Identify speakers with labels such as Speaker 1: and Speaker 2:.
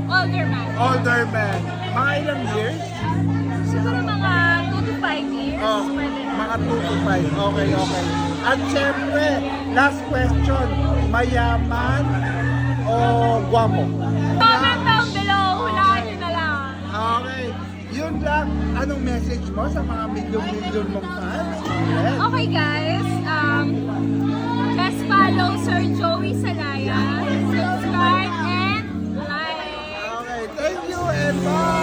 Speaker 1: Older man.
Speaker 2: Older man. Mga ilang years?
Speaker 1: Siguro mga 2 to 5 years.
Speaker 2: Oh,
Speaker 1: Pwede na.
Speaker 2: mga 2 to 5. Okay, okay. At syempre, last question. Mayaman o guwapo?
Speaker 1: Comment down below. Hulaan nyo na lang.
Speaker 2: Okay. Yun lang. Anong message mo sa mga milyon-milyon mong fans? Yes.
Speaker 1: Okay guys, just follow Sir Joey Salaya. Subscribe and like.
Speaker 2: Okay. Thank you and bye!